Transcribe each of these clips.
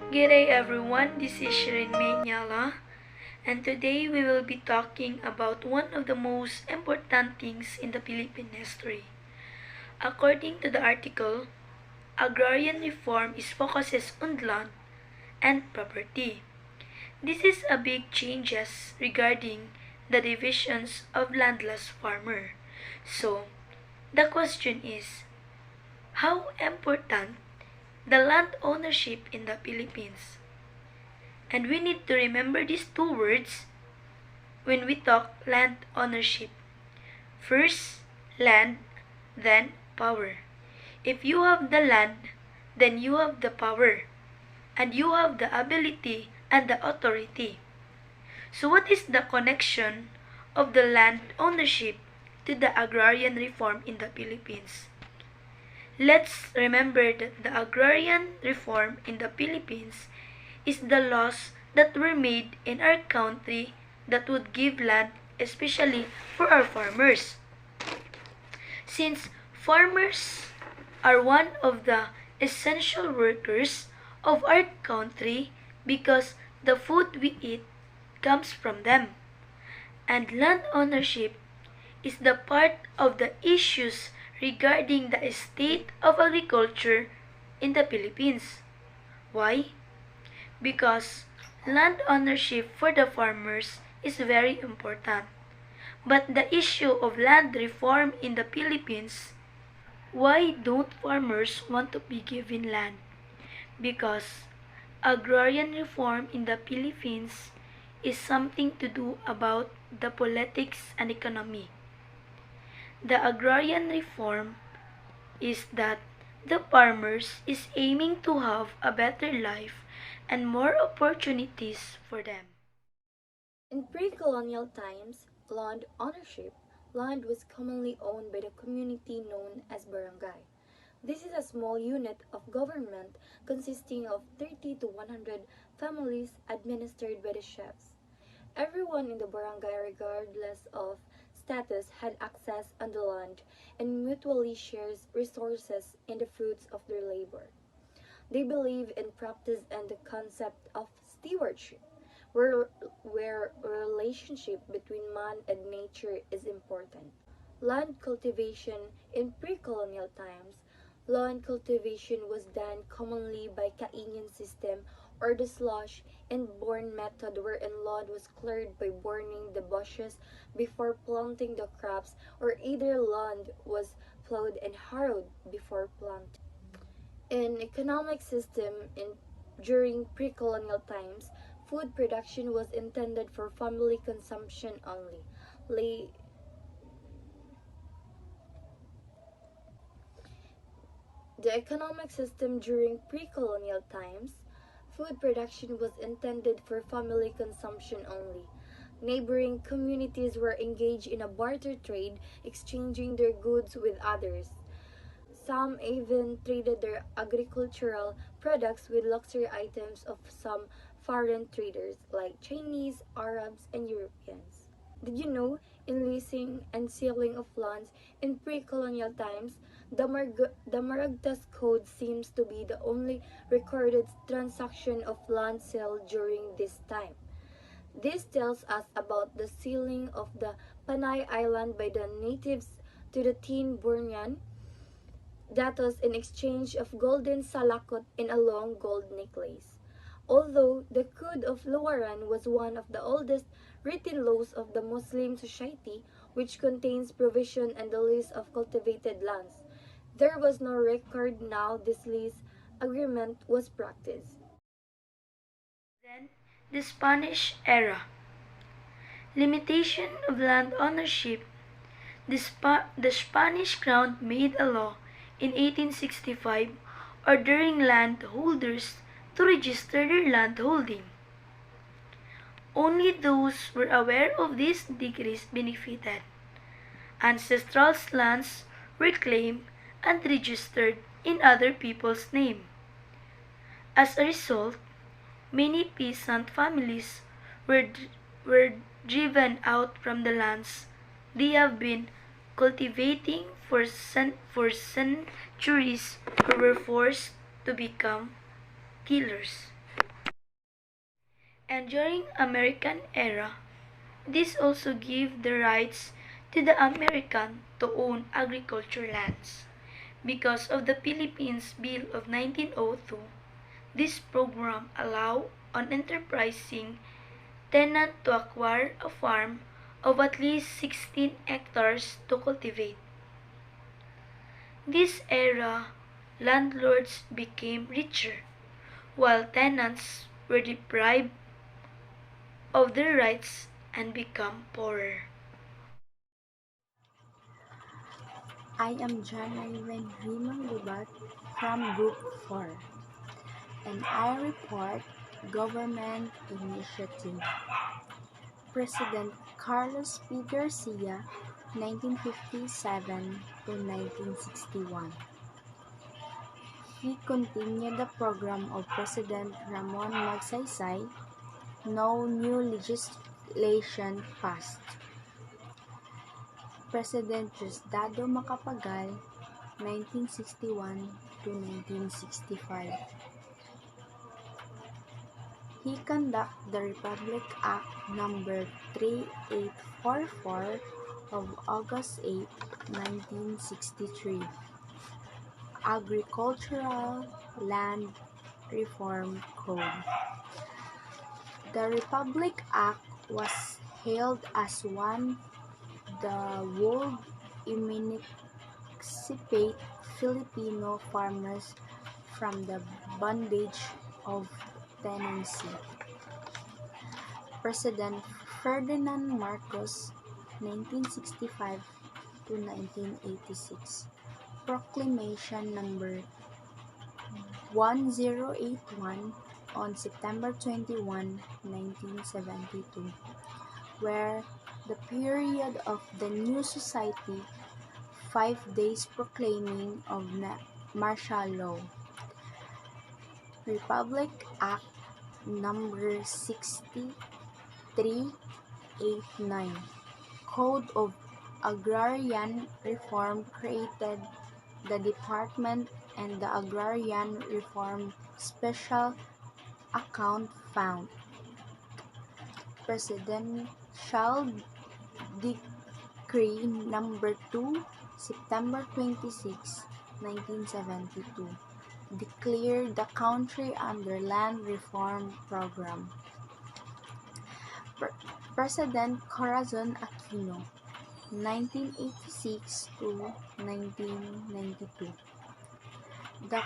G'day everyone, this is Shirin Nyala, and today we will be talking about one of the most important things in the Philippine history. According to the article, agrarian reform is focuses on land and property. This is a big changes regarding the divisions of landless farmer. So, the question is, how important the land ownership in the Philippines? And we need to remember these two words when we talk land ownership. First, land, then power. If you have the land, then you have the power, and you have the ability and the authority. So what is the connection of the land ownership to the agrarian reform in the Philippines? Let's remember that the agrarian reform in the Philippines is the laws that were made in our country that would give land especially for our farmers. Since farmers are one of the essential workers of our country because the food we eat comes from them. And land ownership is the part of the issues regarding the state of agriculture in the Philippines. Why? Because land ownership for the farmers is very important. But the issue of land reform in the Philippines, why don't farmers want to be given land? Because agrarian reform in the Philippines is something to do about the politics and economy. The agrarian reform is that the farmers is aiming to have a better life and more opportunities for them. In pre-colonial times, land was commonly owned by the community known as barangay. This is a small unit of government consisting of 30 to 100 families administered by the chefs. Everyone in the barangay, regardless of status, had access on the land and mutually shares resources and the fruits of their labor. They believe in practice and the concept of stewardship, where relationship between man and nature is important. Land cultivation in pre-colonial times, land cultivation was done commonly by kaingin system or the slash and burn method wherein land was cleared by burning the bushes before planting the crops, or either land was plowed and harrowed before planting. In economic system during pre-colonial times, food production was intended for family consumption only. The economic system during pre-colonial times, food production was intended for family consumption only. Neighboring communities were engaged in a barter trade, exchanging their goods with others. Some even traded their agricultural products with luxury items of some foreign traders like Chinese, Arabs, and Europeans. Did you know, in leasing and selling of lands in pre-colonial times, the Maragtas Code seems to be the only recorded transaction of land sale during this time. This tells us about the selling of the Panay Island by the natives to the Tin Bornean datos in exchange of golden salakot in a long gold necklace. Although the Code of Luwaran was one of the oldest written laws of the Muslim society, which contains provision and the list of cultivated lands, there was no record now this lease agreement was practiced. Then, the Spanish era. Limitation of land ownership. The Spanish crown made a law in 1865 ordering landholders to register their land holding. Only those who were aware of these decrees benefited. Ancestral lands were claimed and registered in other people's name. As a result, many peasant families were driven out from the lands they have been cultivating for centuries or were forced to become tillers. And during American era, this also gave the rights to the American to own agriculture lands. Because of the Philippines Bill of 1902, this program allowed an enterprising tenant to acquire a farm of at least 16 hectares to cultivate. This era, landlords became richer, while tenants were deprived of their rights and become poorer. I am John Ivan Rimangubat from Group 4, and I report Government Initiative. President Carlos P. Garcia, 1957 to 1961. He continued the program of President Ramon Magsaysay. No new legislation passed. President Diosdado Macapagal, 1961 to 1965. He conducted the Republic Act No. 3844 of August 8, 1963, Agricultural Land Reform Code. The Republic Act was hailed as one the would emancipate Filipino farmers from the bondage of tenancy. President Ferdinand Marcos, 1965 to 1986. Proclamation number 1081 on September 21, 1972, where the period of the new society, 5 days proclaiming of martial law. Republic Act Number 6389, Code of Agrarian Reform created the Department and the Agrarian Reform Special Account Fund. Presidential Decree Number 2, September 26, 1972, declared the country under Land Reform Program. President Corazon Aquino, 1986 to 1992. The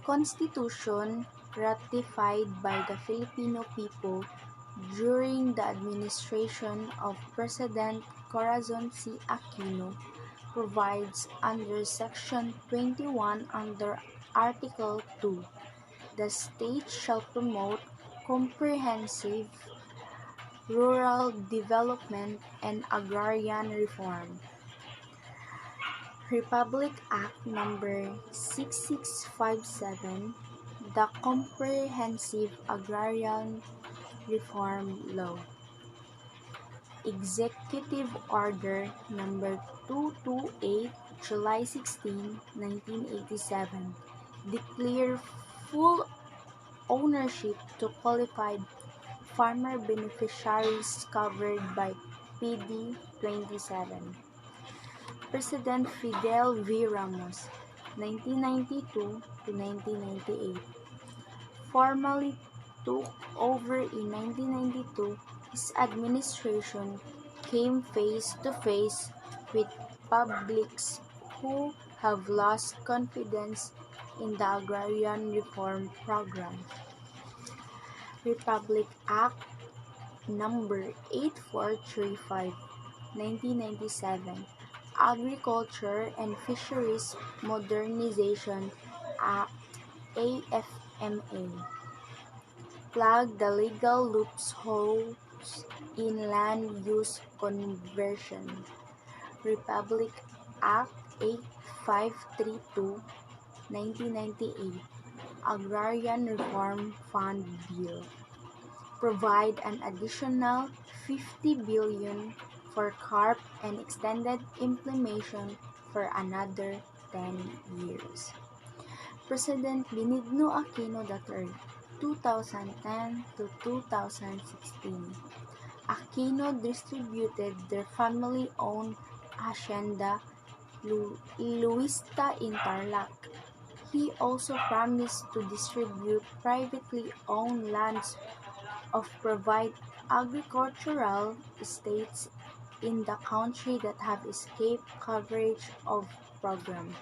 Constitution ratified by the Filipino people during the administration of President Corazon C. Aquino provides under Section 21 under Article 2, the state shall promote comprehensive rural development and agrarian reform. Republic Act Number 6657, the Comprehensive Agrarian Reform Law. Executive Order Number 228, July 16, 1987, declare full ownership to qualified farmer beneficiaries covered by PD 27. President Fidel V. Ramos, 1992 to 1998, formally took over in 1992. His administration came face to face with publics who have lost confidence in the Agrarian Reform Program. Republic Act Number 8435, 1997, Agriculture and Fisheries Modernization Act, AFMA, plugged the legal loopholes in land use conversion. Republic Act 8532, 1998, Agrarian Reform Fund Bill, provide an additional 50 billion for CARP and extended implementation for another 10 years. President Benigno Aquino III, 2010 to 2016. Aquino distributed their family-owned hacienda Luista in Tarlac. He also promised to distribute privately owned lands of provide agricultural estates in the country that have escaped coverage of program.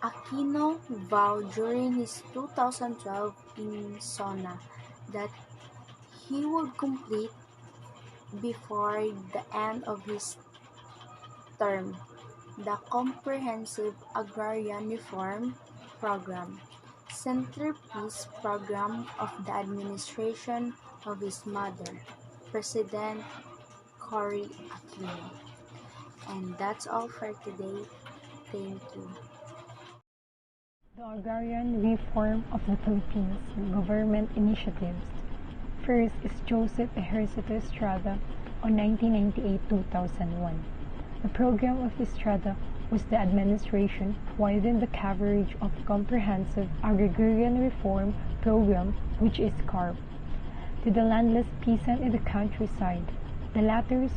Aquino vowed during his 2012 insona that he would complete before the end of his term the Comprehensive Agrarian Reform Program, centerpiece program of the administration of his mother, President Cory Aquino. And that's all for today. Thank you. The Agrarian Reform of the Philippines Government Initiatives. First is Joseph Ejercito Estrada on 1998-2001. The program of Estrada was the administration widened the coverage of Comprehensive Agrarian Reform Program, which is CARP, to the landless peasant in the countryside. The latter's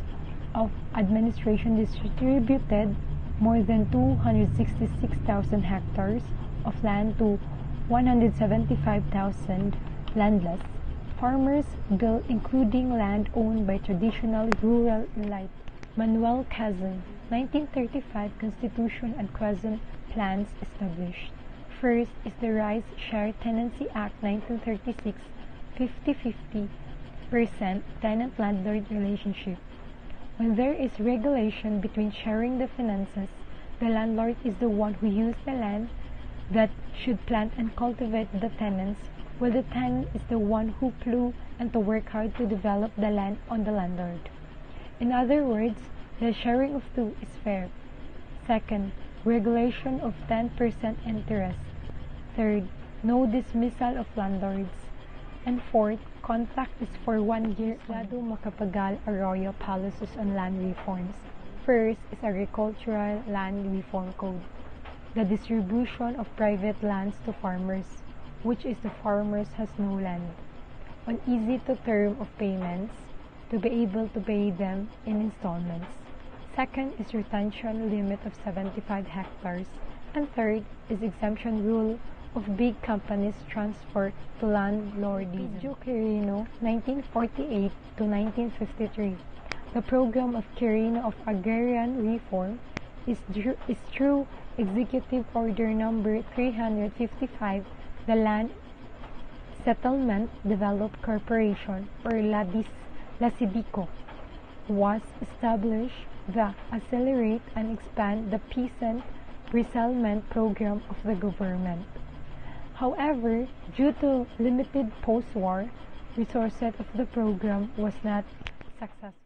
of administration distributed more than 266,000 hectares of land to 175,000 landless farmers built, including land owned by traditional rural elite. Manuel Quezon, 1935 Constitution and Quezon Plans established. First is the Rice Share Tenancy Act 1936, 50-50% tenant-landlord relationship. When there is regulation between sharing the finances, the landlord is the one who uses the land that should plant and cultivate the tenants, while the tenant is the one who plow and to work hard to develop the land on the landlord. In other words, the sharing of two is fair. Second, regulation of 10% interest. Third, no dismissal of landlords. And fourth, contract is for 1 year. Lado Macapagal Arroyo policies on land reforms. First is Agricultural Land Reform Code. The distribution of private lands to farmers, which is the farmers has no land, on easy to term of payments, to be able to pay them in installments. Second is retention limit of 75 hectares. And third is exemption rule of big companies transfer to landlordism. Quirino, 1948 to 1953. The program of Quirino of Agrarian Reform is through Executive Order Number 355, the Land Settlement Development Corporation, or LASIDICO, was established to accelerate and expand the peasant resettlement program of the government. However, due to limited post-war resources of the program was not successful.